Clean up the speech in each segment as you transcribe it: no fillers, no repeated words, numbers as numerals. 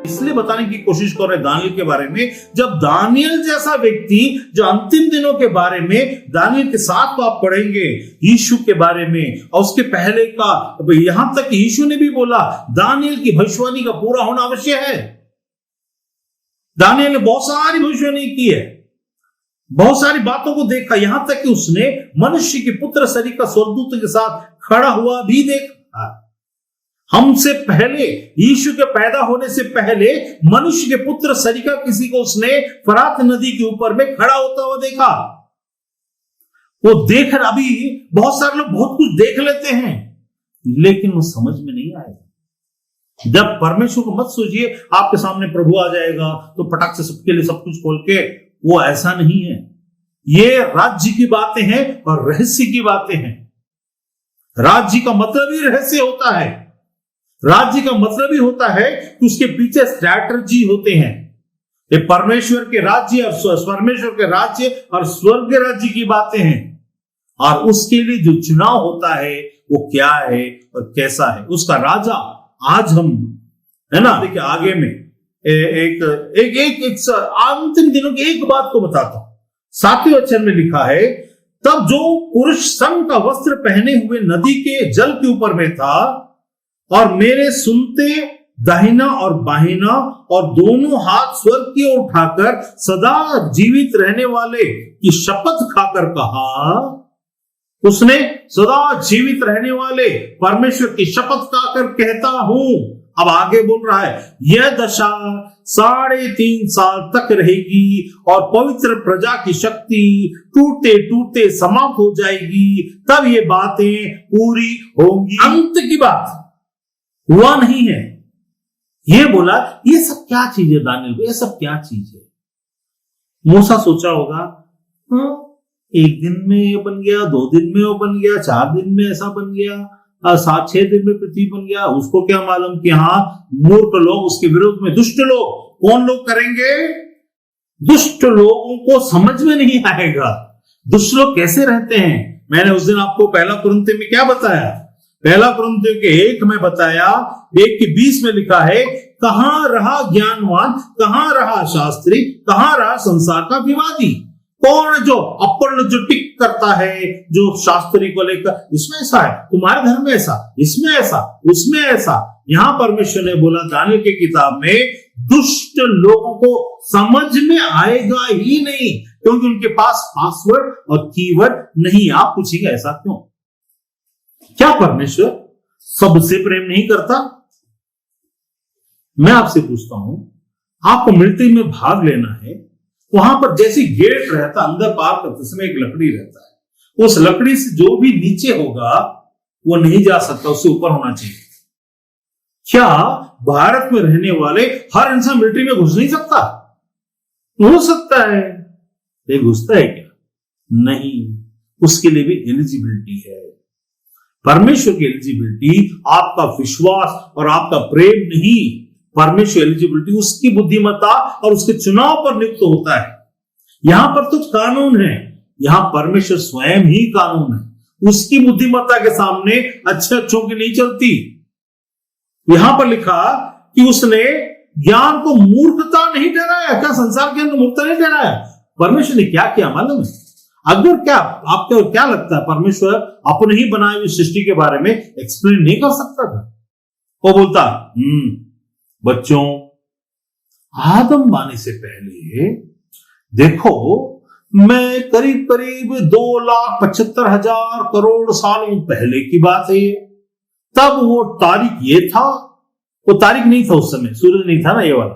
इसलिए बताने की कोशिश कर रहे दानियल के बारे में, जब दानियल जैसा व्यक्ति जो अंतिम दिनों के बारे में दानियल के साथ तो आप पढ़ेंगे यीशु के बारे में, और उसके पहले का यहां तक यीशु ने भी बोला दानियल की भविष्यवाणी का पूरा होना अवश्य है। दानियल ने बहुत सारी भविष्यवाणी की है, बहुत सारी बातों को देखा, यहां तक कि उसने मनुष्य के पुत्र शरीर का स्वर्गदूत के साथ खड़ा हुआ भी देखा। हमसे पहले, यीशु के पैदा होने से पहले मनुष्य के पुत्र शरीर किसी को उसने फरात नदी के ऊपर में खड़ा होता हुआ देखा। वो देख, अभी बहुत सारे लोग बहुत कुछ देख लेते हैं लेकिन वो समझ में नहीं आएगा। जब परमेश्वर को मत सोचिए आपके सामने प्रभु आ जाएगा तो पटक से सबके लिए सब कुछ खोल के, वो ऐसा नहीं है। ये राज्य की बातें हैं और रहस्य की बातें हैं। राज्य का मतलब ही रहस्य होता है। राज्य का मतलब ही होता है कि उसके पीछे स्ट्रैटेजी होते हैं। ये परमेश्वर के राज्य और परमेश्वर के राज्य और स्वर्ग के राज्य की बातें हैं, और उसके लिए जो चुनाव होता है वो क्या है और कैसा है, उसका राजा आज हम, है ना। देखिए आगे में एक एक एक, एक अंतिम दिनों की एक बात को बताता हूं। 7वें वचन में लिखा है, तब जो पुरुष संग का वस्त्र पहने हुए नदी के जल के ऊपर में था और मेरे सुनते दाहिना और बाहिना और दोनों हाथ स्वर्ग की ओर उठाकर सदा जीवित रहने वाले की शपथ खाकर कहा, उसने सदा जीवित रहने वाले परमेश्वर की शपथ खाकर कहता हूं। अब आगे बोल रहा है, यह दशा 3.5 साल तक रहेगी और पवित्र प्रजा की शक्ति टूटते टूटते समाप्त हो जाएगी, तब ये बातें पूरी होंगी। अंत की बात हुआ नहीं है। ये बोला ये सब क्या चीज है दानियल, ये सब क्या चीज है। मूसा सोचा होगा एक दिन में ये बन गया, 2 दिन में वो बन गया, 4 दिन में ऐसा बन गया, 7-6 दिन में पृथ्वी बन गया। उसको क्या मालूम कि हाँ मूर्ख लोग, उसके विरोध में दुष्ट लोग, कौन लोग करेंगे? दुष्ट लोगों को समझ में नहीं आएगा दुष्ट लोग कैसे रहते हैं। मैंने उस दिन आपको पहला कुरिन्थियों में क्या बताया, पहला कुरिन्थियों के 1 में बताया, 1:20 में लिखा है, कहां रहा ज्ञानवान, कहां रहा शास्त्री, कहां रहा संसार का विवादी। कौन जो अपन जो टिक करता है, जो शास्त्री को लेकर इसमें ऐसा है, तुम्हारे धर्म में ऐसा, इसमें ऐसा, उसमें ऐसा। यहां परमेश्वर ने बोला दानियल की किताब में, दुष्ट लोगों को समझ में आएगा ही नहीं, क्योंकि उनके पास पासवर्ड और कीवर्ड नहीं। आप पूछेंगे ऐसा क्यों? क्या परमेश्वर सबसे प्रेम नहीं करता? मैं आपसे पूछता हूं, आपको मिलिट्री में भाग लेना है, वहां पर जैसे गेट रहता, अंदर पार करते समय एक लकड़ी रहता है, उस लकड़ी से जो भी नीचे होगा वो नहीं जा सकता, उससे ऊपर होना चाहिए। क्या भारत में रहने वाले हर इंसान मिलिट्री में घुस नहीं सकता? हो सकता है, ये घुसता है क्या? नहीं, उसके लिए भी एलिजिबिलिटी है। परमेश्वर की एलिजिबिलिटी आपका विश्वास और आपका प्रेम नहीं, परमेश्वर एलिजिबिलिटी उसकी बुद्धिमत्ता और उसके चुनाव पर नियुक्त होता है। यहां पर तो कानून है, यहां परमेश्वर स्वयं ही कानून है। उसकी बुद्धिमत्ता के सामने अच्छे अच्छों की नहीं चलती। यहां पर लिखा कि उसने ज्ञान को मूर्खता नहीं ठहराया। क्या संसार के अंदर मूर्खता नहीं ठहराया? परमेश्वर ने क्या किया मालूम है? अगर क्या आपको क्या लगता है परमेश्वर अपने ही बनाई हुई सृष्टि के बारे में एक्सप्लेन नहीं कर सकता था? वो बोलता बच्चों, आदम आने से पहले देखो, मैं करीब करीब 2,75,000 करोड़ सालों पहले की बात है। तब वो तारीख ये था, वो तारीख नहीं था उस समय, सूरज नहीं था ना ये वाला,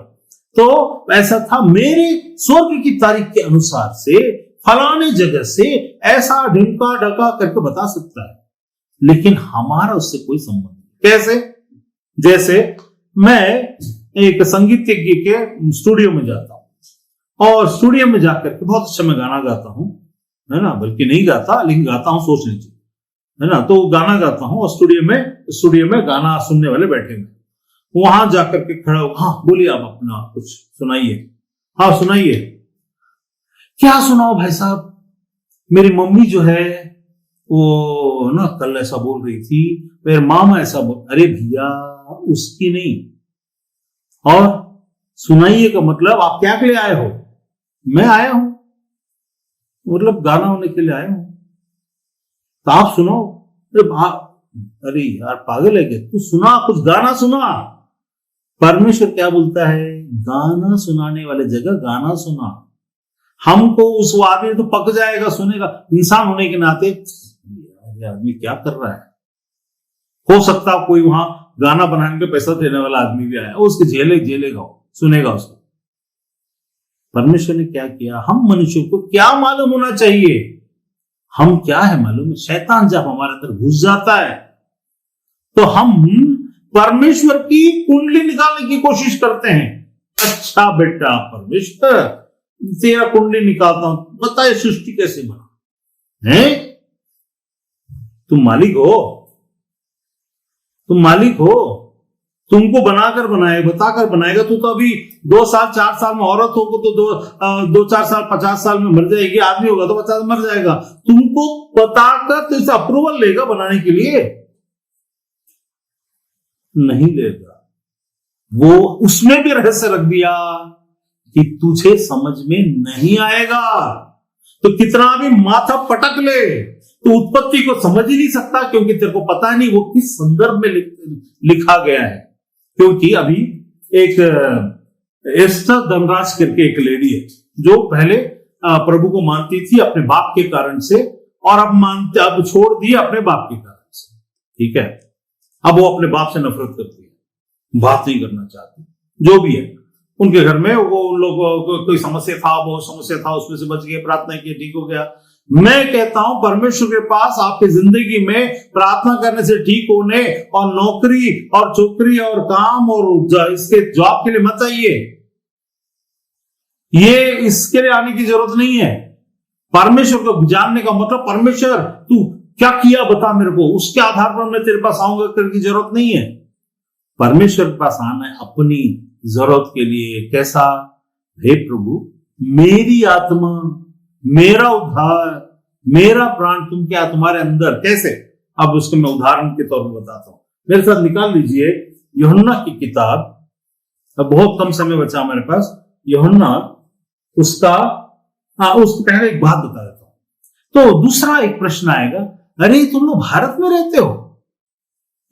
तो ऐसा था मेरे स्वर्ग की तारीख के अनुसार से फलाने जगह से ऐसा ढिमका ढका करके बता सकता है, लेकिन हमारा उससे कोई संबंध नहीं। कैसे? जैसे मैं एक संगीत के स्टूडियो में जाता हूं और स्टूडियो में जाकर के बहुत अच्छा मैं गाना गाता हूं, है ना, बल्कि नहीं गाता लेकिन गाता हूं, सोच लीजिए, है ना। तो गाना गाता हूं और स्टूडियो में गाना सुनने वाले बैठे हुए, वहां जाकर के खड़ा हो, हाँ बोलिए आप अपना कुछ सुनाइए। हाँ सुनाइए। क्या सुनाओ भाई साहब, मेरी मम्मी जो है वो ना कल ऐसा बोल रही थी, मेरे मामा ऐसा बोल। अरे भैया उसकी नहीं, और सुनाइए का मतलब आप क्या के लिए आए हो? मैं आया हूं, मतलब गाना होने के लिए आया हूं, तो आप सुनो। अरे यार पागल है क्या तू? सुना, कुछ गाना सुना। परमेश्वर क्या बोलता है? गाना सुनाने वाले जगह गाना सुना। हमको उस आदमी तो पक जाएगा सुनेगा, इंसान होने के नाते ये आदमी क्या कर रहा है। हो सकता कोई वहां गाना बनाने के पैसा देने वाला आदमी भी आया, उसके झेलेगा, सुनेगा उसको। परमेश्वर ने क्या किया? हम मनुष्यों को क्या मालूम होना चाहिए? हम क्या है मालूम है? शैतान जब हमारे अंदर घुस जाता है तो हम परमेश्वर की कुंडली निकालने की कोशिश करते हैं। अच्छा बेटा परमेश्वर तेरा कुंडली निकालता हूं, बताए सृष्टि कैसे बना है? तुम मालिक हो, तुमको बनाकर बनाए, बताकर बनाएगा। तू तो अभी 2 साल 4 साल में औरत होगा तो 2-4 साल 50 साल में मर जाएगी, आदमी होगा तो 50 मर जाएगा। तुमको बताकर तो इसे अप्रूवल लेगा बनाने के लिए? नहीं लेगा। वो उसमें भी रहस्य रख दिया कि तुझे समझ में नहीं आएगा, तो कितना भी माथा पटक ले तो उत्पत्ति को समझ ही नहीं सकता, क्योंकि तेरे को पता नहीं वो किस संदर्भ में लिखा गया है। क्योंकि अभी एक एस्टर धनराज करके एक लेडी है जो पहले प्रभु को मानती थी अपने बाप के कारण से, और अब छोड़ दिए अपने बाप के कारण से। ठीक है, अब वो अपने बाप से नफरत करती है, बात नहीं करना चाहती। जो भी है उनके घर में वो उन लोगों को कोई समस्या था, बहुत समस्या था, उसमें से बच गए, प्रार्थना की, ठीक हो गया। मैं कहता हूं परमेश्वर के पास आपकी जिंदगी में प्रार्थना करने से ठीक होने और नौकरी और चौकरी और काम और इसके जॉब के लिए मत आइए। ये इसके लिए आने की जरूरत नहीं है। परमेश्वर को जानने का मतलब परमेश्वर तू क्या किया बता मेरे को, उसके आधार पर मैं तेरे पास आऊंगा करने की जरूरत नहीं है। परमेश्वर के पास आना है अपनी जरूरत के लिए। कैसा? हे प्रभु मेरी आत्मा, मेरा उद्धार, मेरा प्राण तुम क्या तुम्हारे अंदर कैसे? अब उसको मैं उदाहरण के तौर पर बताता हूं। मेरे साथ निकाल लीजिए यूहन्ना की किताब। अब बहुत कम समय बचा मेरे पास। यूहन्ना उसके पहले एक बात बता देता हूं। तो दूसरा एक प्रश्न आएगा, अरे तुम लोग भारत में रहते हो,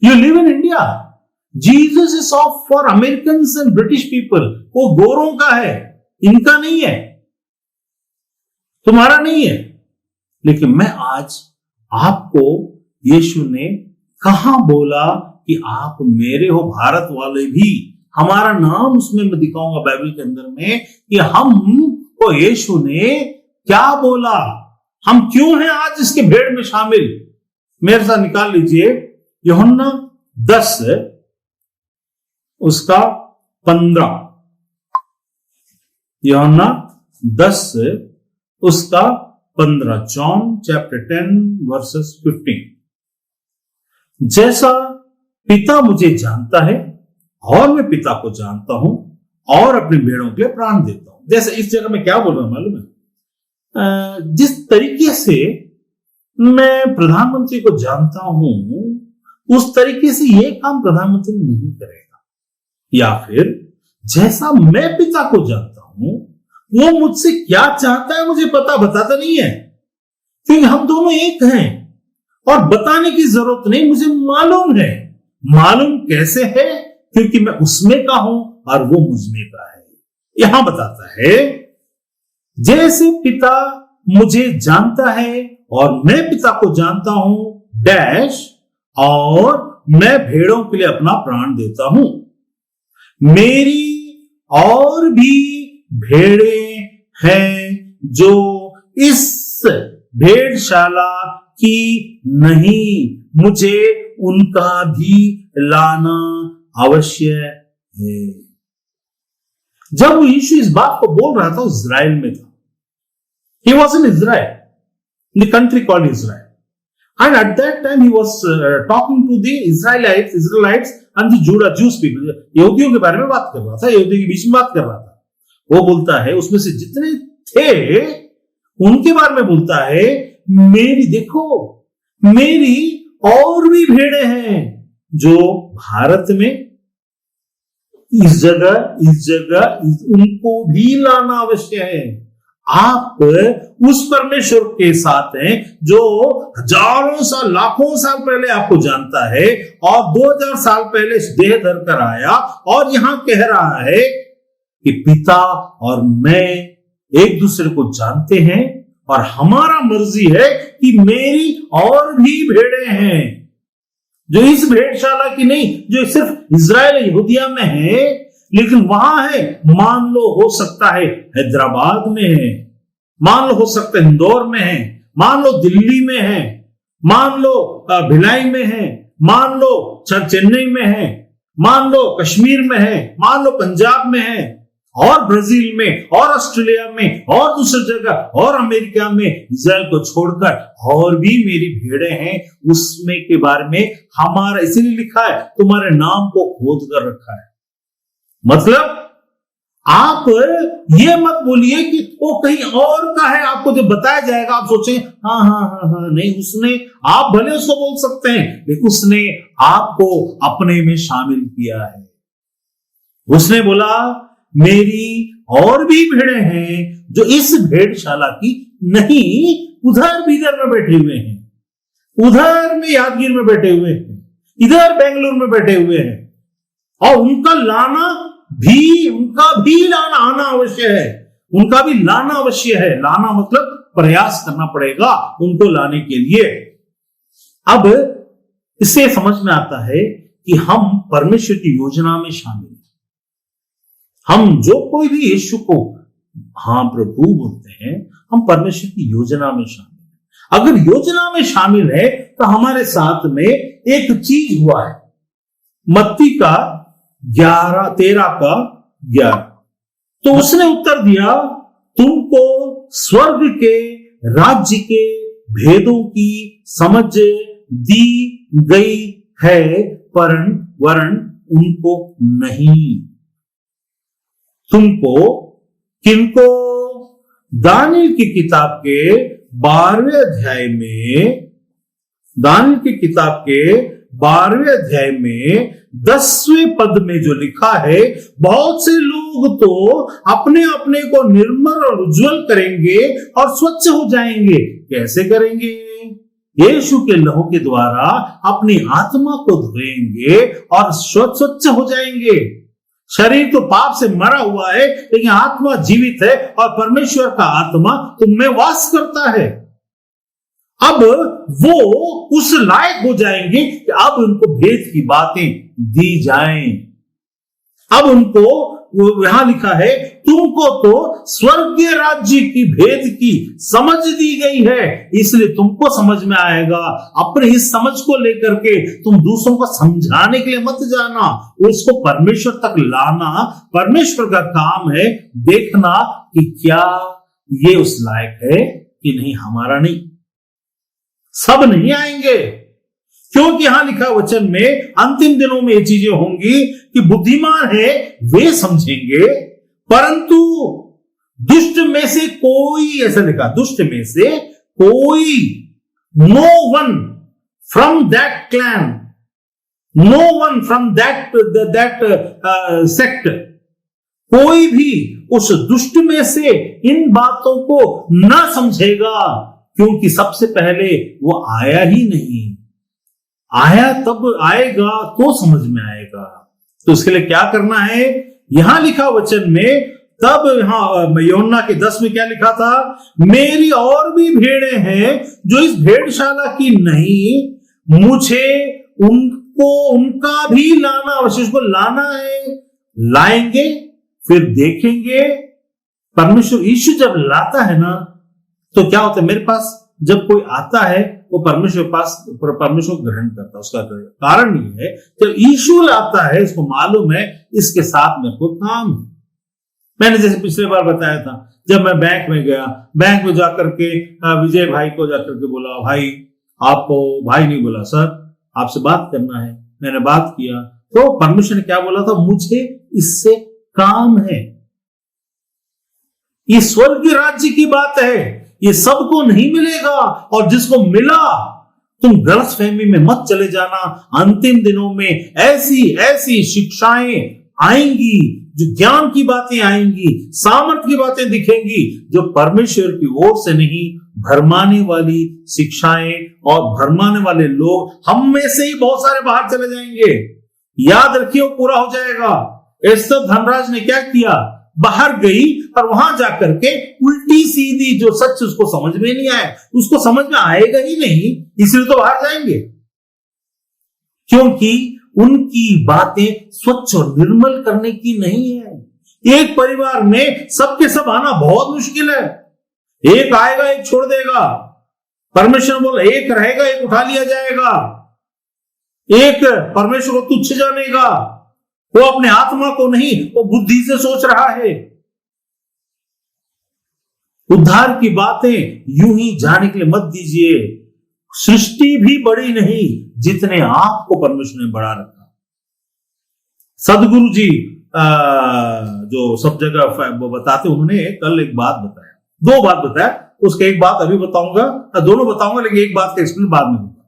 you live in India, Jesus is of for American and British people. वो गोरों का है, इनका नहीं है, तुम्हारा नहीं है। लेकिन मैं आज आपको यीशु ने कहां बोला कि आप मेरे हो, भारत वाले भी, हमारा नाम उसमें मैं दिखाऊंगा बाइबल के अंदर में कि हम को यीशु ने क्या बोला, हम क्यों हैं आज इसके भेड़ में शामिल। मेरे साथ निकाल लीजिए यूहन्ना 10 उसका 15, यूहन्ना 10 उसका 15, जॉन चैप्टर 10 वर्सेस 15। जैसा पिता मुझे जानता है और मैं पिता को जानता हूं और अपनी भेड़ों के लिए प्राण देता हूं। जैसे इस जगह में क्या बोल रहा हूं मालूम है? जिस तरीके से मैं प्रधानमंत्री को जानता हूं उस तरीके से यह काम प्रधानमंत्री नहीं करेगा। या फिर जैसा मैं पिता को जानता हूं वो मुझसे क्या चाहता है मुझे बताता नहीं है, क्योंकि हम दोनों एक हैं और बताने की जरूरत नहीं, मुझे मालूम है। मालूम कैसे है? क्योंकि मैं उसमें का हूं और वो मुझमें का है। यहां बताता है जैसे पिता मुझे जानता है और मैं पिता को जानता हूं डैश, और मैं भेड़ों के लिए अपना प्राण देता हूं। मेरी और भी भेड़ें हैं जो इस भेड़शाला की नहीं, मुझे उनका भी लाना अवश्य है। जब यीशु इस बात को बोल रहा था इजराइल में था। He was in Israel, in the country called Israel, and at that time he was talking to the Israelites and the Jewish people. यहूदियों के बारे में बात कर रहा था, यहूदियों के बीच में बात कर रहा था। वो बोलता है उसमें से जितने थे उनके बारे में बोलता है, मेरी देखो मेरी और भी भेड़ें हैं जो भारत में इस जगह उनको भी लाना अवश्य है। आप उस परमेश्वर के साथ हैं जो हजारों साल, लाखों साल पहले आपको जानता है और 2000 साल पहले देह धर कर आया और यहां कह रहा है कि पिता और मैं एक दूसरे को जानते हैं और हमारा मर्जी है कि मेरी और भी भेड़ें हैं जो इस भेड़शाला की नहीं, जो सिर्फ इजराइल यहूदिया में है, लेकिन वहां है। मान लो हो सकता है हैदराबाद में है, मान लो हो सकता है इंदौर में है, मान लो दिल्ली में है, मान लो भिलाई में है, मान लो चेन्नई में है, मान लो कश्मीर में है, मान लो पंजाब में है और ब्राजील में और ऑस्ट्रेलिया में और दूसरी जगह और अमेरिका में, इजराइल को छोड़कर और भी मेरी भेड़ें हैं। उसमें के बारे में हमारा इसीलिए लिखा है, तुम्हारे नाम को खोद कर रखा है। मतलब आप ये मत बोलिए कि वो कहीं और का है, आपको जो बताया जाएगा आप सोचें हाँ, नहीं, उसने, आप भले उसको बोल सकते हैं लेकिन उसने आपको अपने में शामिल किया है। उसने बोला मेरी और भी भेड़ें हैं जो इस भेड़शाला की नहीं, उधर बीदर में बैठे हुए हैं, उधर में यादगीर में बैठे हुए हैं, इधर बेंगलुरु में बैठे हुए हैं और उनका भी लाना आना अवश्य है, उनका भी लाना अवश्य है। लाना मतलब प्रयास करना पड़ेगा उनको लाने के लिए। अब इससे समझ में आता है कि हम परमेश्वर की योजना में शामिल हैं। हम जो कोई भी यीशु को हाँ प्रभु बोलते हैं, हम परमेश्वर की योजना में शामिल हैं। अगर योजना में शामिल है तो हमारे साथ में एक चीज हुआ है। मत्ती का 13:11, तो उसने उत्तर दिया, तुमको स्वर्ग के राज्य के भेदों की समझ दी गई है वरन उनको नहीं। तुमको किनको? दानियल की किताब के 12वें अध्याय में, दानियल की किताब के 12वें अध्याय में 10वें पद में जो लिखा है, बहुत से लोग तो अपने अपने को निर्मल और उज्जवल करेंगे और स्वच्छ हो जाएंगे। कैसे करेंगे? यीशु के लहू के द्वारा अपनी आत्मा को धोएंगे और स्वच्छ हो जाएंगे। शरीर तो पाप से मरा हुआ है लेकिन आत्मा जीवित है और परमेश्वर का आत्मा तुम में वास करता है। अब वो उस लायक हो जाएंगे कि अब उनको भेद की बातें दी जाएं। अब उनको यहां लिखा है, तुमको तो स्वर्गीय राज्य की भेद की समझ दी गई है, इसलिए तुमको समझ में आएगा। अपने इस समझ को लेकर के तुम दूसरों को समझाने के लिए मत जाना, उसको परमेश्वर तक लाना परमेश्वर का काम है। देखना कि क्या ये उस लायक है कि नहीं। हमारा नहीं, सब नहीं आएंगे, क्योंकि यहां लिखा वचन में अंतिम दिनों में ये चीजें होंगी कि बुद्धिमान है वे समझेंगे, परंतु दुष्ट में से कोई, ऐसा लिखा, दुष्ट में से कोई, no one from that clan, no one from that sect, कोई भी उस दुष्ट में से इन बातों को न समझेगा, क्योंकि सबसे पहले वो आया ही नहीं। आया तब आएगा तो समझ में आएगा। तो उसके लिए क्या करना है? यहां लिखा वचन में, तब यहां यूहन्ना के 10 में क्या लिखा था? मेरी और भी भेड़ें हैं जो इस भेड़शाला की नहीं, मुझे उनका भी लाना अवश्य, उसको लाना है। लाएंगे फिर देखेंगे। परमेश्वर यीशु जब लाता है ना, तो क्या होता है, मेरे पास जब कोई आता है वो परमेश्वर को ग्रहण करता है। उसका कारण ये है, जब यीशु आता है, इसको मालूम है इसके साथ में कोई काम है। मैंने जैसे पिछले बार बताया था, जब मैं बैंक में गया, बैंक में जाकर के विजय भाई को जाकर के बोला, भाई आपको, भाई नहीं बोला, सर आपसे बात करना है। मैंने बात किया तो परमेश्वर ने क्या बोला था? मुझे इससे काम है। ये स्वर्गीय राज्य की बात है, ये सबको नहीं मिलेगा, और जिसको मिला तुम गलतफहमी में मत चले जाना। अंतिम दिनों में ऐसी ऐसी शिक्षाएं आएंगी, जो ज्ञान की बातें आएंगी, सामर्थ्य की बातें दिखेंगी, जो परमेश्वर की ओर से नहीं, भरमाने वाली शिक्षाएं और भरमाने वाले लोग हम में से ही बहुत सारे बाहर चले जाएंगे। याद रखिए, वो पूरा हो जाएगा। एस्थर धनराज ने क्या किया, बाहर गई और वहां जाकर के उल्टी सीधी जो सच उसको समझ में नहीं आया, उसको समझ में आएगा ही नहीं, इसलिए तो बाहर जाएंगे, क्योंकि उनकी बातें स्वच्छ और निर्मल करने की नहीं है। एक परिवार में सबके सब आना बहुत मुश्किल है। एक आएगा, एक छोड़ देगा। परमेश्वर बोला एक रहेगा, एक उठा लिया जाएगा। एक परमेश्वर को तुच्छ जानेगा, वो अपने आत्मा को नहीं, वो बुद्धि से सोच रहा है। उद्धार की बातें यूं ही जाने के लिए मत दीजिए। सृष्टि भी बड़ी नहीं जितने आपको परमेश्वर ने बड़ा रखा। सदगुरु जी जो सब जगह बताते, उन्होंने कल एक बात बताया, दो बात बताया, उसके एक बात अभी बताऊंगा, दोनों बताऊंगा, लेकिन एक बात का एक्सप्लेन बाद में होगा।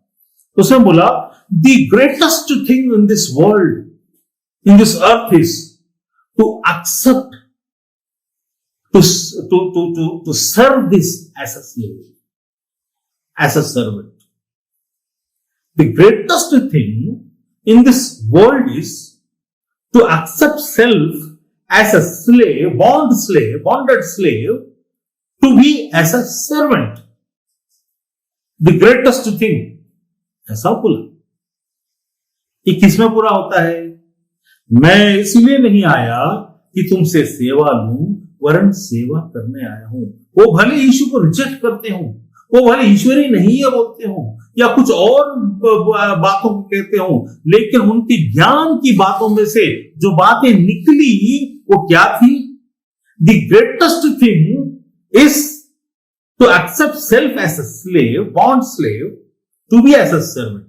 उसने बोला, the greatest thing in this world, in this earth, is to accept, to serve this as a slave, as a servant. The greatest thing in this world is to accept self as a slave, bonded slave, to be as a servant. The greatest thing, ऐसा बोला। ये किसमें पूरा होता है? मैं इसलिए नहीं आया कि तुमसे सेवा लूं, वरन सेवा करने आया हूं। वो भले यीशु को रिजेक्ट करते हो, वो भले ईश्वरी नहीं है बोलते हो, या कुछ और बातों को कहते हो, लेकिन उनकी ज्ञान की बातों में से जो बातें निकली वो क्या थी? The greatest thing is to accept self as a slave, bond slave, to be as a servant,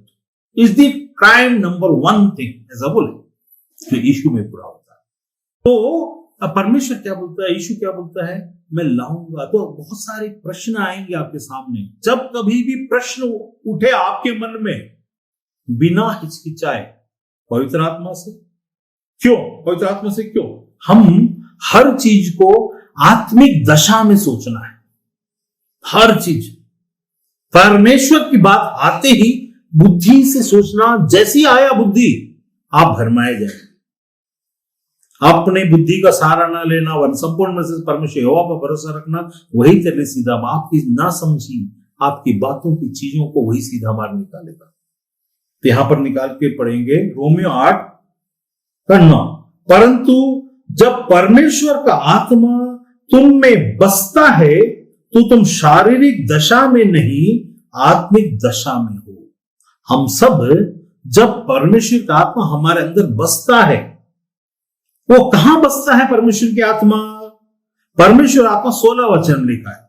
is the crime number 1 thing, ऐसा बोले तो यीशु में पूरा होता है। तो परमेश्वर क्या बोलता है, यीशु क्या बोलता है, मैं लाऊंगा। तो बहुत सारे प्रश्न आएंगे आपके सामने। जब कभी भी प्रश्न उठे आपके मन में, बिना हिचकिचाए, पवित्र आत्मा से क्यों, पवित्र आत्मा से क्यों, हम हर चीज को आत्मिक दशा में सोचना है। हर चीज परमेश्वर की बात आते ही बुद्धि से सोचना, जैसी आया बुद्धि आप भरमाए जाए। अपने बुद्धि का सहारा ना लेना, वन संपूर्ण में से परमेश्वर यहोवा पर भरोसा रखना, वही तेरे सीधा, आपकी ना समझी आपकी बातों की चीजों को वही सीधा मार्ग निकालेगा। तो यहां पर निकाल के पढ़ेंगे रोमियो 8:9, परंतु जब परमेश्वर का आत्मा तुम में बसता है तो तुम शारीरिक दशा में नहीं, आत्मिक दशा में हो। हम सब जब परमेश्वर का आत्मा हमारे अंदर बसता है, वो कहां बसता है परमेश्वर की आत्मा? परमेश्वर आत्मा 16 वचन लिखा है,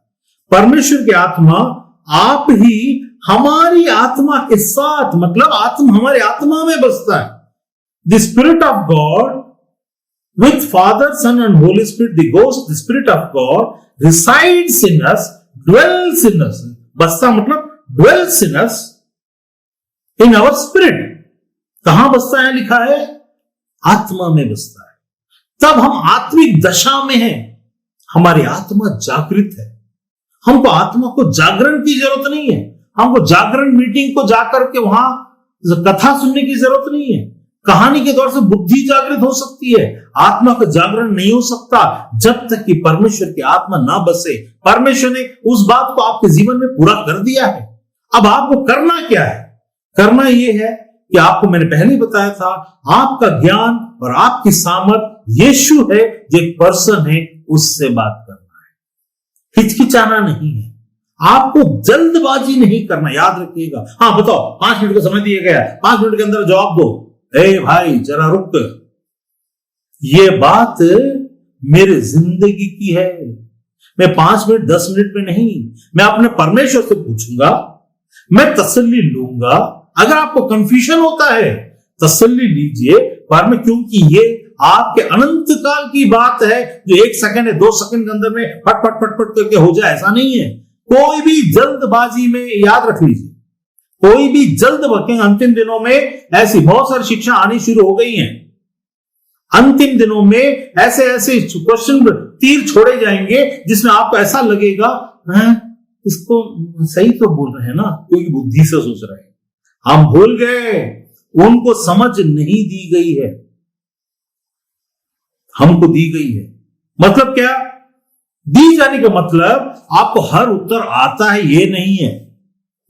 परमेश्वर की आत्मा आप ही हमारी आत्मा के साथ, मतलब आत्मा हमारे आत्मा में बसता है। The spirit of God with Father, Son and Holy Spirit, the ghost, the spirit of God resides in us, dwells in us. बसता मतलब dwells in us, in our spirit. कहां बसता है लिखा है? आत्मा में बसता है। तब हम आत्मिक दशा में हैं, हमारी आत्मा जागृत है। हमको आत्मा को जागरण की जरूरत नहीं है। हमको जागरण मीटिंग को जाकर के वहां कथा सुनने की जरूरत नहीं है। कहानी के तौर से बुद्धि जागृत हो सकती है, आत्मा का जागरण नहीं हो सकता जब तक कि परमेश्वर की आत्मा ना बसे। परमेश्वर ने उस बात को आपके जीवन में पूरा कर दिया है। अब आपको करना क्या है? करना यह है कि आपको मैंने पहले बताया था, आपका ज्ञान और आपकी सामर्थ यीशु है, जो एक पर्सन है, उससे बात करना है। हिचकिचाना नहीं है, आपको जल्दबाजी नहीं करना। याद रखिएगा। हाँ बताओ, 5 मिनट का समय दिया गया, 5 मिनट के अंदर जवाब दो। ए भाई जरा रुक, ये बात मेरे जिंदगी की है। मैं 5 मिनट 10 मिनट में नहीं, मैं अपने परमेश्वर से पूछूंगा, मैं तसल्ली लूंगा। अगर आपको कंफ्यूजन होता है, तसल्ली लीजिए, पर में, क्योंकि ये आपके अनंत काल की बात है, जो 1 सेकंड है, 2 सेकंड के अंदर में फट फट फट फट करके हो जाए, ऐसा नहीं है। कोई भी जल्दबाजी में, याद रख लीजिए, कोई भी जल्दबाजी, अंतिम दिनों में ऐसी बहुत सारी शिक्षा आनी शुरू हो गई हैं। अंतिम दिनों में ऐसे ऐसे क्वेश्चन तीर छोड़े जाएंगे जिसमें आपको ऐसा लगेगा, इसको सही तो बोल रहे हैं ना, क्योंकि बुद्धि से सोच रहे हैं। हम भूल गए, उनको समझ नहीं दी गई है, हमको दी गई है। मतलब क्या? दी जाने का मतलब आपको हर उत्तर आता है ये नहीं है।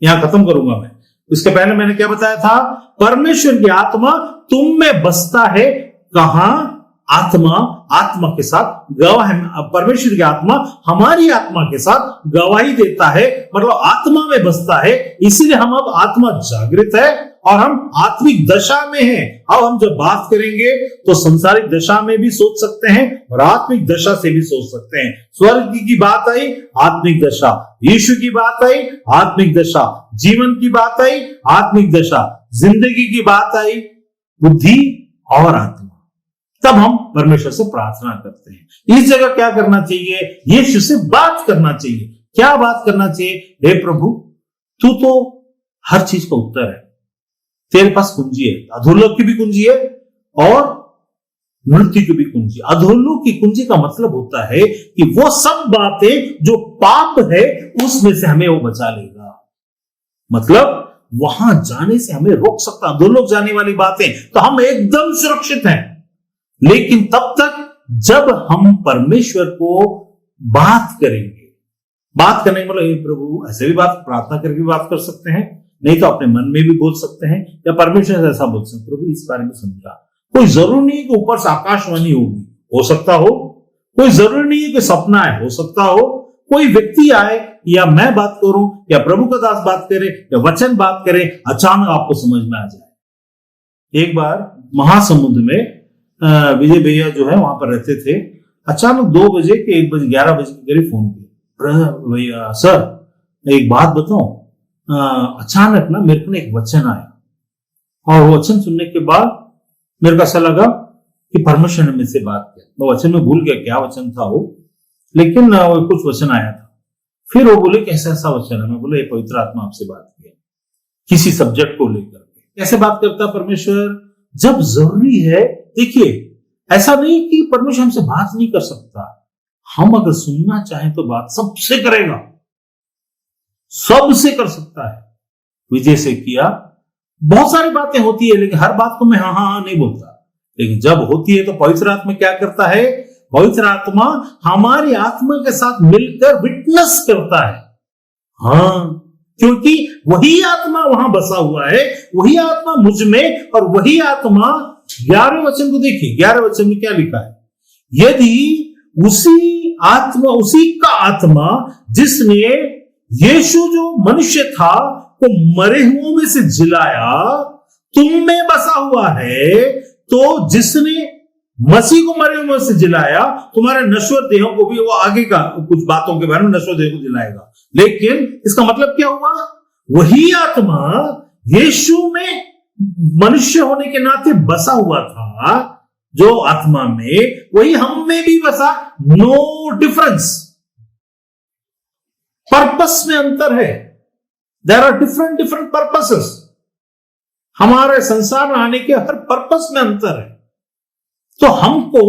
यहां खत्म करूंगा मैं। इसके पहले मैंने क्या बताया था? परमेश्वर की आत्मा तुम में बसता है। कहां? आत्मा के साथ गवाह। परमेश्वर की आत्मा हमारी आत्मा के साथ गवाही देता है, मतलब आत्मा में बसता है। इसलिए हम अब आत्मा जागृत है और हम आत्मिक दशा में हैं। अब हम जब बात करेंगे तो संसारिक दशा में भी सोच सकते हैं और आत्मिक दशा से भी सोच सकते हैं। स्वर्ग की बात आई, आत्मिक दशा। यीशु की बात आई, आत्मिक दशा। जीवन की बात आई, आत्मिक दशा। जिंदगी की बात आई, बुद्धि और आत्मा। तब हम परमेश्वर से प्रार्थना करते हैं। इस जगह क्या करना चाहिए? यीशु से बात करना चाहिए। क्या बात करना चाहिए? हे प्रभु, तू तो हर चीज का उत्तर है, तेरे पास कुंजी है। अधोलोक की भी कुंजी है और मृत्यु की भी कुंजी। अधोलोक की कुंजी का मतलब होता है कि वो सब बातें जो पाप है उसमें से हमें वो बचा लेगा। मतलब वहां जाने से हमें रोक सकता। अधोलोक जाने वाली बातें तो हम एकदम सुरक्षित हैं, लेकिन तब तक जब हम परमेश्वर को बात करेंगे। बात करने का मतलब, प्रभु, ऐसे भी बात प्रार्थना करके भी बात कर सकते हैं, नहीं तो अपने मन में भी बोल सकते हैं, या परमेश्वर से ऐसा बोल सकते हैं, प्रभु इस बारे में समझा। कोई जरूरी नहीं कि ऊपर से आकाशवाणी होगी, हो सकता हो। कोई जरूरी नहीं है कि सपना है, हो सकता हो। कोई व्यक्ति आए या मैं बात करूं या प्रभु का दास बात करे या वचन बात करे, अचानक आपको समझ में आ जाए। एक बार महासमुद्र में विजय भैया जो है वहां पर रहते थे। अचानक 2 बजे के 1 बजे 11 बजे के करीब फोन किया, भैया सर एक बात बताऊं, अचानक ना मेरे को एक वचन आया और वो वचन सुनने के बाद मेरे को ऐसा लगा कि परमेश्वर ने मुझसे बात किया। वो वचन में भूल गया क्या वचन था वो, लेकिन कुछ वचन आया था। फिर वो बोले कैसा ऐसा वचन है? मैं बोले पवित्र आत्मा आपसे बात किया किसी सब्जेक्ट को लेकर के। कैसे बात करता परमेश्वर? जब जरूरी है। देखिए, ऐसा नहीं कि परमेश्वर हमसे बात नहीं कर सकता। हम अगर सुनना चाहें तो बात सबसे करेगा, सबसे कर सकता है। विजय से किया, बहुत सारी बातें होती है, लेकिन हर बात को मैं हाँ हाँ नहीं बोलता। लेकिन जब होती है तो पवित्र आत्मा क्या करता है? पवित्र आत्मा हमारी आत्मा के साथ मिलकर विटनेस करता है। हाँ, क्योंकि वही आत्मा वहां बसा हुआ है, वही आत्मा मुझ में, और वही आत्मा 11वें वचन को देखिए। 11वें वचन में क्या लिखा है? यदि उसी का आत्मा जिसने यीशु जो मनुष्य था को मरे हुओं में से जिलाया तुम में बसा हुआ है, तो जिसने मसीह को मरे हुओं में से जिलाया तुम्हारे नश्वर देहों को भी, वो आगे का कुछ बातों के बारे में, नश्वर देह को जिलाएगा। लेकिन इसका मतलब क्या हुआ? वही आत्मा यीशु में मनुष्य होने के नाते बसा हुआ था, जो आत्मा में, वही हम में भी बसा। No difference. पर्पस में अंतर है। There are different purposes. हमारे संसार में आने के हर पर्पस में अंतर है। तो हमको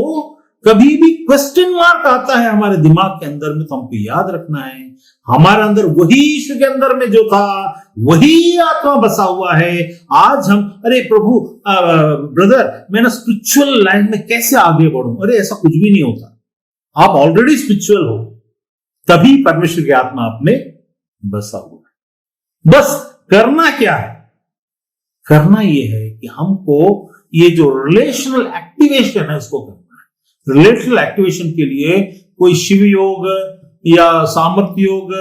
कभी भी क्वेश्चन मार्क आता है हमारे दिमाग के अंदर में, तो हमको याद रखना है हमारे अंदर वही ईश्वर के अंदर में जो था वही आत्मा बसा हुआ है। आज हम, अरे प्रभु ब्रदर मैं ना स्पिरिचुअल लाइन में कैसे आगे बढ़ूं? अरे ऐसा कुछ भी नहीं होता। आप ऑलरेडी स्पिरिचुअल हो, तभी परमेश्वर की आत्मा आप में बसा हुआ है। बस करना क्या है? करना यह है कि हमको ये जो रिलेशनल एक्टिवेशन है उसको करना है। रिलेशनल एक्टिवेशन के लिए कोई शिव योग या सामर्थ्य योग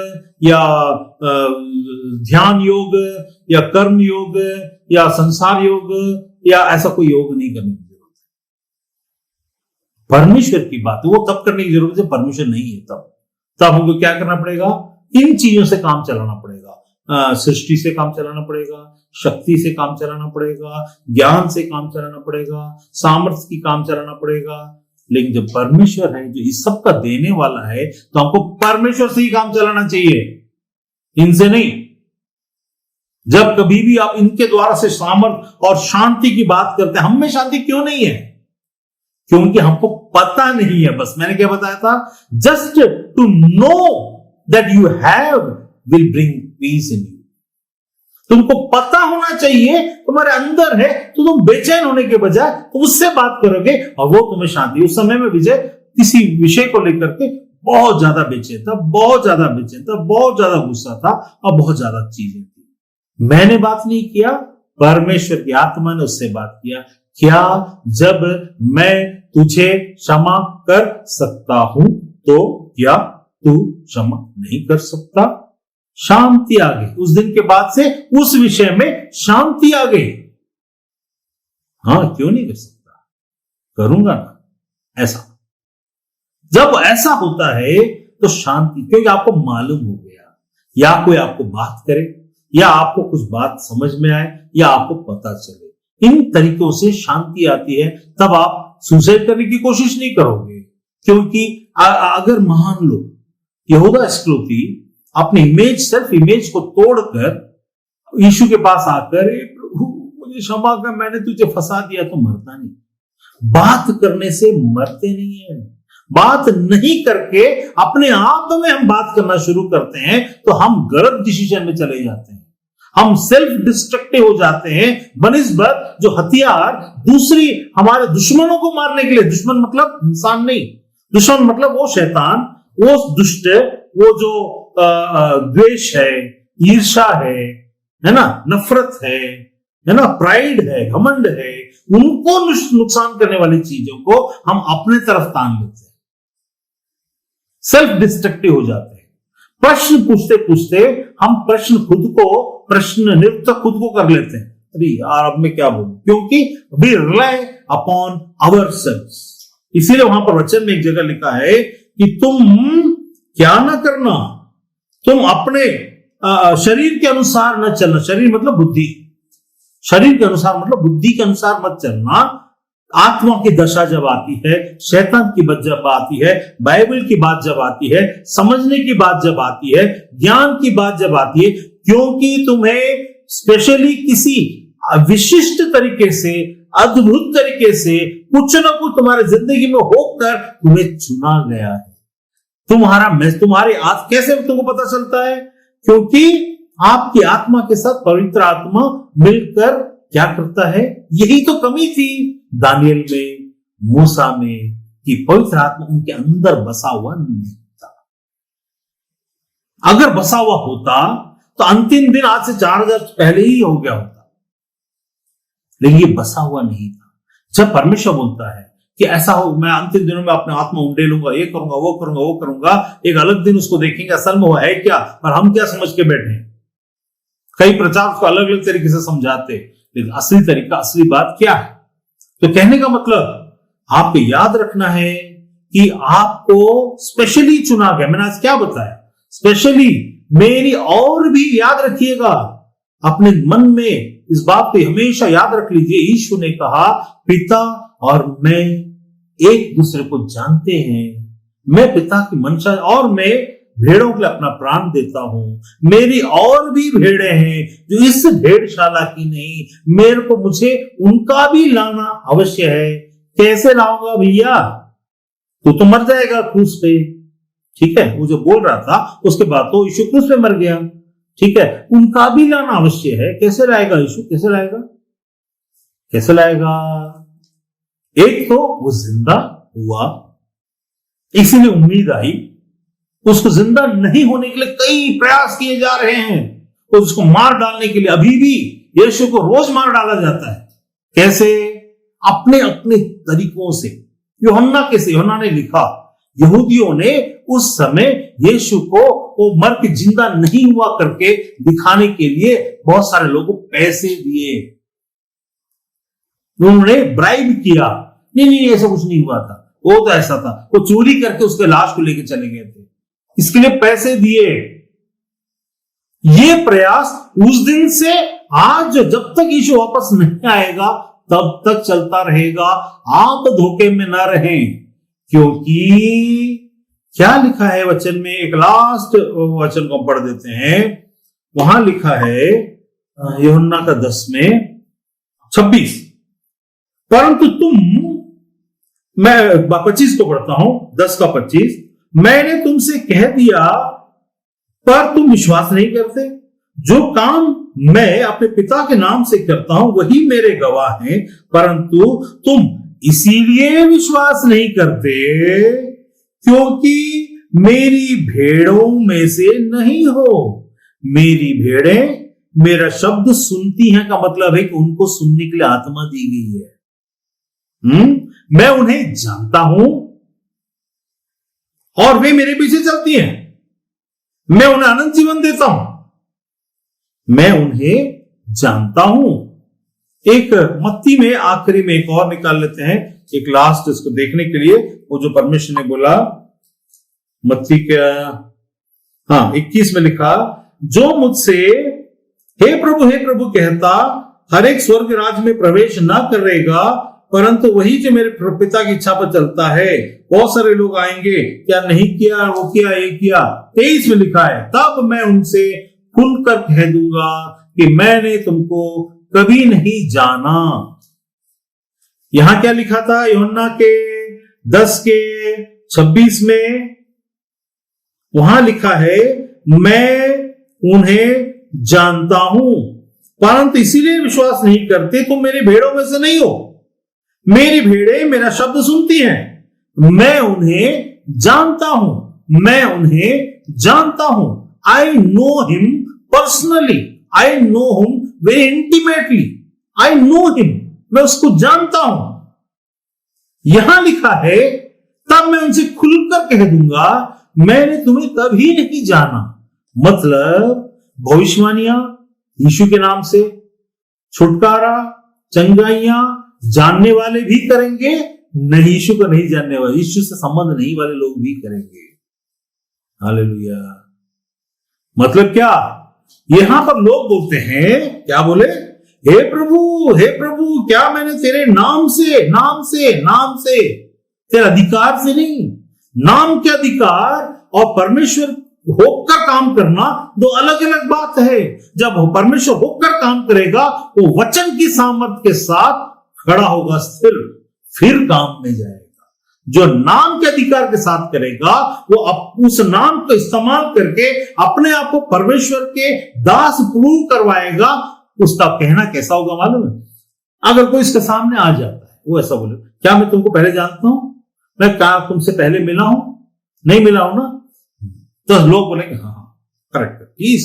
या ध्यान योग या कर्म योग या संसार योग या ऐसा कोई योग नहीं करने की जरूरत है। परमेश्वर की बात वो तब करने की जरूरत है, परमेश्वर नहीं है तब हमको क्या करना पड़ेगा? इन चीजों से काम चलाना पड़ेगा। सृष्टि से काम चलाना पड़ेगा, शक्ति से काम चलाना पड़ेगा, ज्ञान से काम चलाना पड़ेगा, सामर्थ्य की काम चलाना पड़ेगा। लेकिन जब परमेश्वर है जो इस सब का देने वाला है, तो हमको परमेश्वर से ही काम चलाना चाहिए, इनसे नहीं। जब कभी भी आप इनके द्वारा से सामर्थ्य और शांति की बात करते हैं, हम में शांति क्यों नहीं है? क्योंकि हमको पता नहीं है। बस मैंने क्या बताया था, just to know that you have will bring peace in you. तुमको पता होना चाहिए तुम्हारे अंदर है, तो तुम बेचैन होने के बजाय तुम उससे बात करोगे और वो तुम्हें शांति। उस समय में विजय किसी विषय को लेकर के बहुत ज्यादा बेचैन था, बहुत ज्यादा बेचैन था, बहुत ज्यादा गुस्सा था और बहुत ज्यादा चीजें थी। मैंने बात नहीं किया, परमेश्वर की आत्मा ने उससे बात किया। क्या जब मैं तुझे क्षमा कर सकता हूं तो क्या तू क्षमा नहीं कर सकता? शांति आ गई। उस दिन के बाद से उस विषय में शांति आ गई। हाँ, क्यों नहीं कर सकता, करूंगा ना। ऐसा जब ऐसा होता है तो शांति, क्योंकि आपको मालूम हो गया, या कोई आपको बात करे, या आपको कुछ बात समझ में आए, या आपको पता चले, इन तरीकों से शांति आती है। तब आप सुसाइड करने की कोशिश नहीं करोगे, क्योंकि अगर मान लो यहूदा इस्करियोती अपनी इमेज, सेल्फ इमेज को तोड़कर यीशु के पास आकर, प्रभु मुझे क्षमा कर, मैंने तुझे फंसा दिया, तो मरता नहीं। बात करने से मरते नहीं है। बात नहीं करके अपने आप में हम बात करना शुरू करते हैं तो हम गलत डिसीजन में चले जाते हैं, हम सेल्फ डिस्ट्रक्टिव हो जाते हैं बनिस्बत जो हथियार दूसरी हमारे दुश्मनों को मारने के लिए, दुश्मन मतलब इंसान नहीं, दुश्मन मतलब वो शैतान, वो दुष्ट, वो जो द्वेष है, ईर्षा है ना, नफरत है ना, प्राइड है, घमंड है, उनको नुकसान करने वाली चीजों को हम अपने तरफ तान लेते हैं, सेल्फ डिस्ट्रक्टिव हो जाते हैं। प्रश्न पूछते पूछते हम प्रश्न निरुत्तर खुद को कर लेते हैं। अरे यार, अब मैं क्या बोलूं, क्योंकि वी रिलाई अपॉन आवरसेल्व्स। इसीलिए वहां पर वचन में एक जगह लिखा है कि तुम क्या ना करना, तुम अपने शरीर के अनुसार न चलना। शरीर मतलब बुद्धि, शरीर के अनुसार मतलब बुद्धि के अनुसार मत चलना। आत्मा की दशा जब आती है, शैतान की बात जब आती है, बाइबल की बात जब आती है, समझने की बात जब आती है, ज्ञान की बात जब आती है, क्योंकि तुम्हें स्पेशली किसी विशिष्ट तरीके से, अद्भुत तरीके से कुछ ना कुछ तुम्हारे जिंदगी में होकर तुम्हें चुना गया है। तुम्हारे कैसे तुमको पता चलता है? क्योंकि आपकी आत्मा के साथ पवित्र आत्मा मिलकर क्या करता है। यही तो कमी थी दानियल में, मूसा में, कि पवित्र आत्मा उनके अंदर बसा हुआ नहीं था। अगर बसा हुआ होता तो अंतिम दिन आज से 4000 पहले ही हो गया होता, लेकिन ये बसा हुआ नहीं था। जब परमेश्वर बोलता है कि ऐसा हो, मैं अंतिम दिनों में अपने आत्मा उंडेलूंगा, ये करूंगा, वो करूंगा, वो करूंगा, एक अलग दिन उसको देखेंगे असल में वो है क्या, और हम क्या समझ के बैठे हैं। कई प्रचार को अलग अलग तरीके से समझाते, लेकिन असली तरीका, असली बात क्या है? तो कहने का मतलब आपको याद रखना है कि आपको स्पेशली चुना गया। मैंने आज क्या बताया? स्पेशली मेरी, और भी याद रखिएगा अपने मन में इस बात को हमेशा याद रख लीजिए। यीशु ने कहा, पिता और मैं एक दूसरे को जानते हैं, मैं पिता की मंशा और मैं भेड़ों के लिए अपना प्राण देता हूं। मेरी और भी भेड़े हैं जो इस भेड़शाला की नहीं, मेरे को मुझे उनका भी लाना अवश्य है। कैसे लाऊंगा भैया? तो मर जाएगा क्रूस पे, ठीक है। वो जो बोल रहा था उसके बाद तो यीशु क्रूस पे मर गया, ठीक है। उनका भी लाना अवश्य है। कैसे लाएगा यीशु? कैसे लाएगा? कैसे लाएगा? एक तो वो जिंदा हुआ, इसीलिए उम्मीद आई। उसको जिंदा नहीं होने के लिए कई प्रयास किए जा रहे हैं, तो उसको मार डालने के लिए अभी भी यीशु को रोज मार डाला जाता है। कैसे? अपने अपने तरीकों से। यूहन्ना ने लिखा, यहूदियों ने उस समय यीशु को वो मर के जिंदा नहीं हुआ करके दिखाने के लिए बहुत सारे लोगों को पैसे दिए, उन्होंने ब्राइब किया। नहीं, ऐसा कुछ नहीं हुआ था, वो तो ऐसा था, वो चोरी करके उसके लाश को लेके चले गए थे, इसके लिए पैसे दिए। ये प्रयास उस दिन से आज, जब तक यीशु वापस नहीं आएगा तब तक चलता रहेगा। आप धोखे में ना रहें, क्योंकि क्या लिखा है वचन में? एक लास्ट वचन को पढ़ देते हैं। वहां लिखा है यूहन्ना का 10 में 26, परंतु तुम मैं 25 को पढ़ता हूं, 10 का 25। मैंने तुमसे कह दिया पर तुम विश्वास नहीं करते। जो काम मैं अपने पिता के नाम से करता हूं वही मेरे गवाह हैं, परंतु तुम इसीलिए विश्वास नहीं करते क्योंकि मेरी भेड़ों में से नहीं हो। मेरी भेड़ें मेरा शब्द सुनती हैं का मतलब है कि उनको सुनने के लिए आत्मा दी गई है। मैं उन्हें जानता हूं और वे मेरे पीछे चलती हैं। मैं उन्हें अनंत जीवन देता हूं। मैं उन्हें जानता हूं। एक मत्ती में आखिरी में एक और निकाल लेते हैं, एक लास्ट इसको देखने के लिए। वो जो परमेश्वर ने बोला मत्ती का 21 में लिखा, जो मुझसे हे प्रभु कहता हर एक स्वर्ग राज में प्रवेश ना करेगा, परंतु वही जो मेरे पिता की इच्छा पर चलता है। बहुत सारे लोग आएंगे, क्या नहीं किया, वो किया, ये किया। 23 में लिखा है, तब मैं उनसे खुलकर कह दूंगा कि मैंने तुमको कभी नहीं जाना। यहां क्या लिखा था यूहन्ना के 10:26 में? वहां लिखा है, मैं उन्हें जानता हूं परंतु इसीलिए विश्वास नहीं करते तुम मेरी भेड़ों में से नहीं हो। मेरी भेड़ें मेरा शब्द सुनती हैं। मैं उन्हें जानता हूं। मैं उन्हें जानता हूं। I know him personally. I know him very intimately. I know him. मैं उसको जानता हूं। यहां लिखा है, तब मैं उनसे खुलकर कह दूंगा मैंने तुम्हें कभी नहीं जाना। मतलब भविष्यवाणियां यीशु के नाम से, छुटकारा, चंगाइयां जानने वाले भी करेंगे, नहीं यीशु को नहीं जानने वाले, यीशु से संबंध नहीं वाले लोग भी करेंगे। हालेलुया। मतलब क्या? यहां पर लोग बोलते हैं, क्या बोले? हे प्रभु क्या मैंने तेरे नाम से तेरे अधिकार से नहीं। नाम के अधिकार और परमेश्वर होकर काम करना दो अलग अलग बात है। जब परमेश्वर होकर काम करेगा वो वचन की सामर्थ्य के साथ खड़ा होगा, स्थिर, फिर काम में जाएगा। जो नाम के अधिकार के साथ करेगा वो उस नाम को इस्तेमाल करके अपने आप को परमेश्वर के दास प्रूव करवाएगा। उसका कहना कैसा होगा मालूम है? अगर कोई इसके सामने आ जाता है, वो ऐसा बोले, क्या मैं तुमको पहले जानता हूं? मैं क्या तुमसे पहले मिला हूं? नहीं मिला हूं ना? तो लोग बोलेंगे हाँ correct, he is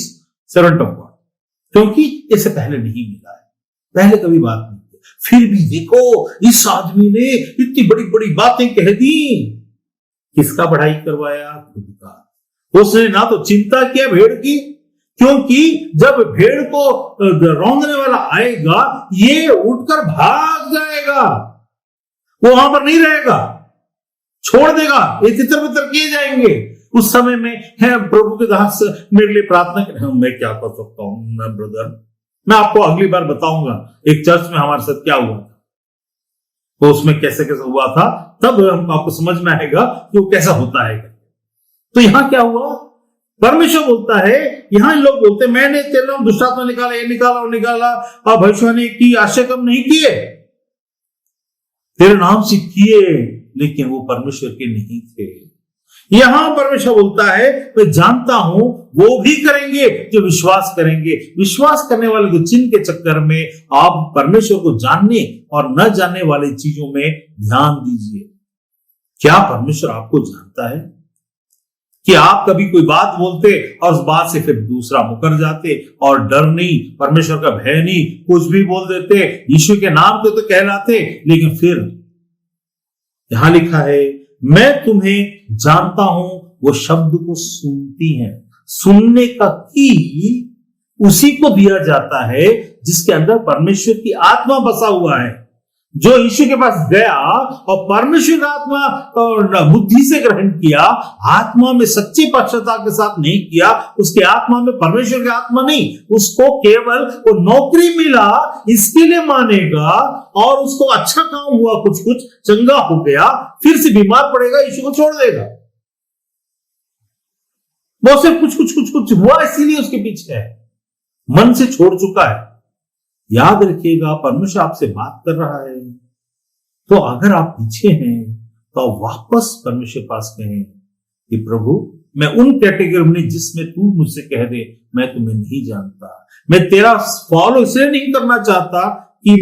servant of God, क्योंकि इससे पहले नहीं मिला है, पहले कभी बात नहीं की। फिर भी देखो इस आदमी ने इतनी बड़ी बड़ी बातें कह दी। किसका बढ़ाई करवाया? खुद का। उसने ना तो चिंता किया भेड़ की, क्योंकि जब भेड़ को रौंदने वाला आएगा ये उठकर भाग जाएगा, वो वहां पर नहीं रहेगा, छोड़ देगा, ये तितर बितर किए जाएंगे। उस समय में है प्रभु के दास मेरे लिए प्रार्थना करें। मैं क्या कर सकता हूं मैं ब्रदर, मैं आपको अगली बार बताऊंगा एक चर्च में हमारे साथ क्या हुआ था, तो उसमें कैसे कैसे हुआ था, तब आपको समझ में आएगा कि वो कैसा होता है। तो यहां क्या हुआ? परमेश्वर बोलता है, यहां लोग बोलते मैंने तेरे नाम दुष्टात्मा निकाला, ये निकाला, वो निकाला, और भविष्यवाणी की, आशय कम नहीं किए, तेरे नाम से किए, लेकिन वो परमेश्वर के नहीं थे। यहां परमेश्वर बोलता है मैं जानता हूं वो भी करेंगे जो विश्वास करेंगे। विश्वास करने वाले को चिन्ह के चक्कर में आप परमेश्वर को जानने और न जानने वाली चीजों में ध्यान दीजिए। क्या परमेश्वर आपको जानता है? कि आप कभी कोई बात बोलते और उस बात से फिर दूसरा मुकर जाते, और डर नहीं, परमेश्वर का भय नहीं, कुछ भी बोल देते, यीशु के नाम को तो कहलाते, लेकिन फिर यहां लिखा है मैं तुम्हें जानता हूं, वो शब्द को सुनती हैं। सुनने का की उसी को दिया जाता है जिसके अंदर परमेश्वर की आत्मा बसा हुआ है। जो यीशु के पास गया और परमेश्वर का आत्मा और बुद्धि से ग्रहण किया, आत्मा में सच्चे पश्चाताप के साथ नहीं किया, उसके आत्मा में परमेश्वर की आत्मा नहीं, उसको केवल वो नौकरी मिला इसके लिए मानेगा, और उसको अच्छा काम हुआ, कुछ चंगा हो गया, फिर से बीमार पड़ेगा, यीशु को छोड़ देगा। वो सिर्फ कुछ हुआ इसीलिए उसके पीछे है, मन से छोड़ चुका है। याद रखिएगा परमेश्वर आपसे बात कर रहा है, तो अगर आप पीछे हैं तो आप वापस परमेश्वर पास कहें कि प्रभु मैं उन कैटेगरी में जिसमें तू मुझसे कह दे मैं तुम्हें नहीं जानता, मैं तेरा फॉलो इसलिए नहीं करना चाहता कि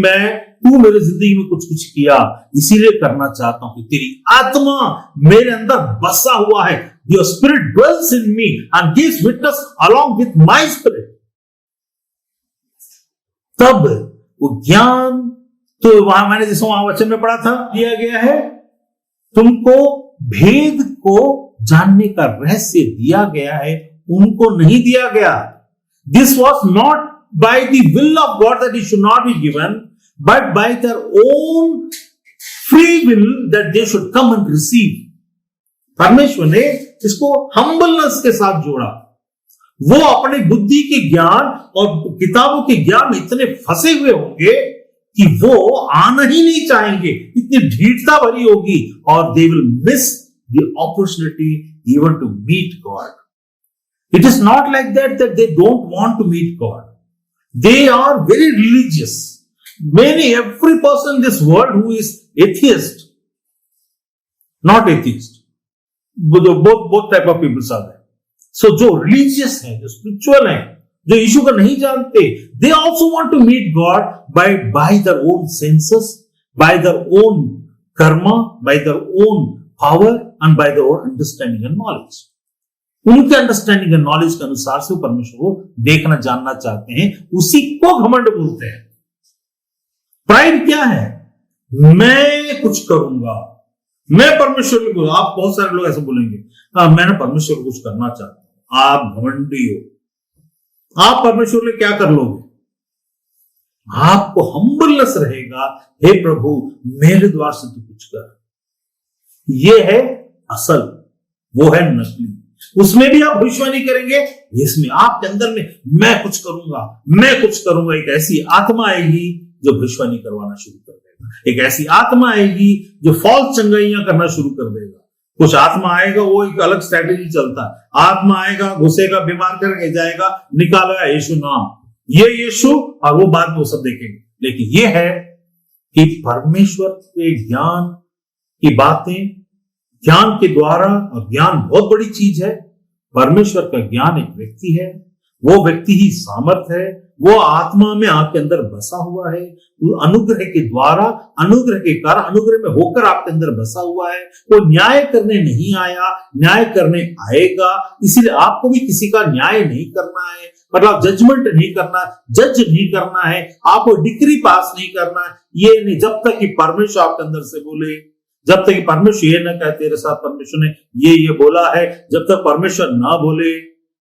तू मेरे जिंदगी में कुछ कुछ किया, इसीलिए करना चाहता हूं कि तेरी आत्मा मेरे अंदर बसा हुआ है। Your spirit dwells in me and gives witness along with my spirit. तब वो ज्ञान, तो वहां मैंने जैसे वहां वचन में पढ़ा था, दिया गया है तुमको भेद को जानने का रहस्य दिया गया है, उनको नहीं दिया गया। This was not by the will of God that it should not be given, but by their own free will that they should come and receive. परमेश्वर ने इसको हम्बलनेस के साथ जोड़ा। वो अपने बुद्धि के ज्ञान और किताबों के ज्ञान में इतने फंसे हुए होंगे कि वो आना ही नहीं चाहेंगे, इतनी ढीठता भरी होगी, और they will miss the opportunity even to meet God. It is not like that they don't want to meet God. They are very religious. Every person in this world who is atheist, not atheist, both type of people are there. So जो religious है, जो spiritual है, जो यीशु को नहीं जानते, they also want to meet God by their own senses, by their own karma, by their own power and by their own understanding and knowledge. उनके understanding and knowledge के अनुसार से वो परमेश्वर को देखना जानना चाहते हैं, उसी को घमंड बोलते हैं। प्राइड क्या है? मैं कुछ करूंगा, मैं परमेश्वर को, आप बहुत सारे लोग ऐसे बोलेंगे मैं परमेश्वर को कुछ करना चाहता हूं। आप घमंडी हो। आप परमेश्वर के क्या कर लोगे? आपको हम्बलनेस रहेगा, हे प्रभु मेरे द्वार से तू कुछ कर। ये है असल, वो है नकली। उसमें भी आप भविष्यवाणी करेंगे, इसमें आपके अंदर में मैं कुछ करूंगा, मैं कुछ करूंगा। एक ऐसी आत्मा आएगी जो भविष्यवाणी करवाना शुरू कर देगा। एक ऐसी आत्मा आएगी जो फॉल्स चंगाइयां करना शुरू कर देगा। कुछ आत्मा आएगा, वो एक अलग स्ट्रैटेजी चलता है। आत्मा आएगा, घुसेगा, बीमार करके जाएगा, निकालेगा यीशु नाम, ये यीशु, और वो बाद में वो सब देखेंगे। लेकिन ये है कि परमेश्वर के ज्ञान की बातें, ज्ञान के द्वारा, और ज्ञान बहुत बड़ी चीज है। परमेश्वर का ज्ञान एक व्यक्ति है, वो व्यक्ति ही सामर्थ है, वो आत्मा में आपके अंदर बसा हुआ है, वो अनुग्रह के द्वारा, अनुग्रह के कारण, अनुग्रह में होकर आपके अंदर बसा हुआ है। वो न्याय करने नहीं आया, न्याय करने आएगा। इसीलिए आपको भी किसी का न्याय नहीं करना है, मतलब जजमेंट नहीं करना, जज नहीं करना है, आपको डिक्री पास नहीं करना है। ये नहीं, जब तक कि परमेश्वर आपके अंदर से बोले, जब तक परमेश्वर ये ना कहे तेरे साथ परमेश्वर ने ये बोला है, जब तक परमेश्वर ना बोले,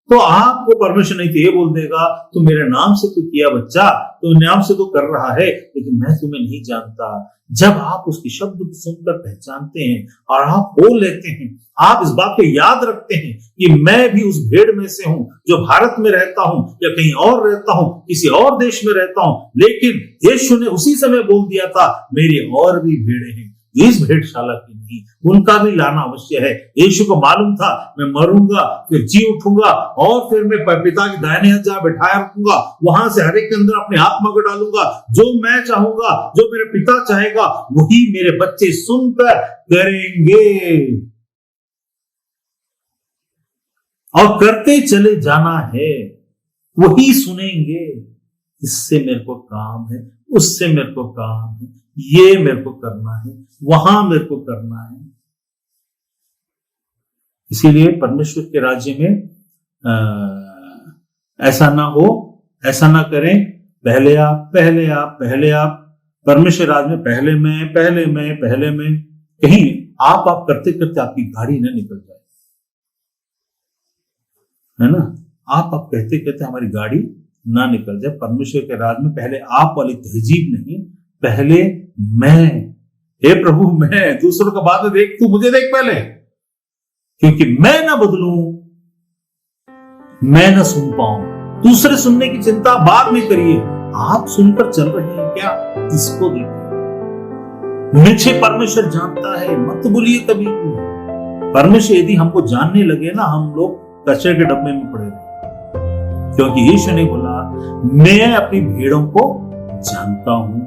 तो आपको परमेश्वर नहीं तो ये बोल देगा तू मेरे नाम से तो किया बच्चा, तू नाम से तो कर रहा है, लेकिन मैं तुम्हें नहीं जानता। जब आप उसकी शब्द को सुनकर पहचानते हैं और आप बोल लेते हैं, आप इस बात को याद रखते हैं कि मैं भी उस भेड़ में से हूं जो भारत में रहता हूं या कहीं और रहता हूं, किसी और देश में रहता हूं, लेकिन यीशु ने उसी समय बोल दिया था मेरी और भी भेड़ें हैं इस भेड़शाला की नहीं, उनका भी लाना अवश्य है। यीशु को मालूम था मैं मरूंगा, फिर जी उठूंगा, और फिर मैं पिता के दाहिने हाथ जहां बैठाया रखूंगा, वहां से हर एक के अंदर अपने आत्मा को डालूंगा। जो मैं चाहूंगा, जो मेरे पिता चाहेगा, वही मेरे बच्चे सुनकर करेंगे और करते चले जाना है, वही सुनेंगे। इससे मेरे को काम है, उससे मेरे को काम है, ये मेरे को करना है, वहां मेरे को करना है। इसीलिए परमेश्वर के राज्य में ऐसा ना हो, ऐसा ना करें पहले आप, पहले आप, पहले आप। परमेश्वर राज्य में पहले मैं, पहले मैं, पहले मैं, कहीं आप करते करते आपकी गाड़ी ना निकल जाए, है ना। आप कहते कहते हमारी गाड़ी ना निकल जाए। परमेश्वर के राज में पहले आप वाली तहजीब नहीं, पहले मैं। हे प्रभु मैं, दूसरों का बाद में देख, तू मुझे देख पहले, क्योंकि मैं ना बदलूं, मैं ना सुन पाऊं। दूसरे सुनने की चिंता बाद में करिए, आप सुनकर चल रहे हैं क्या, इसको देखिए। मुझे परमेश्वर जानता है, मत बोलिए कभी भी। परमेश्वर यदि हमको जानने लगे ना, हम लोग कचरे के डब्बे में पड़े रहे, क्योंकि यीशु ने बोला मैं अपनी भेड़ों को जानता हूं।